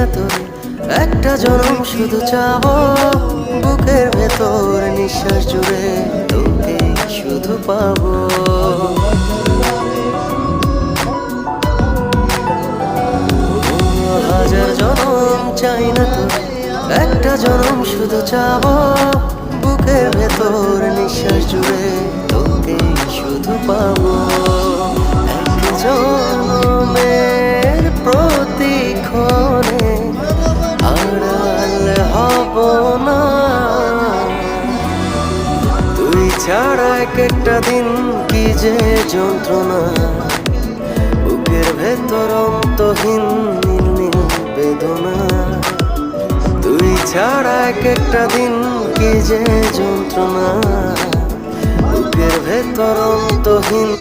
না তোর একটা জনম শুধু চাবো বুকের ভেতর নিঃশ্বাস জুড়ে তোকে শুধু পাবো। হাজার জনম চাই না তোর একটা জনম শুধু চাবো বুকের ভেতর নিঃশ্বাস জুড়ে তোকে শুধু পাবো। এক জনমের প্রতিক্ষণে আড়াল হব না তুই ছাড়া এক একটা দিন কি যে যন্ত্রণা বুকের ভেতর অন্তহীন নীল নীল বেদনা তুই ছাড়া এক একটা দিন কি যে যন্ত্রণা বুকের ভেতর অন্তহীন।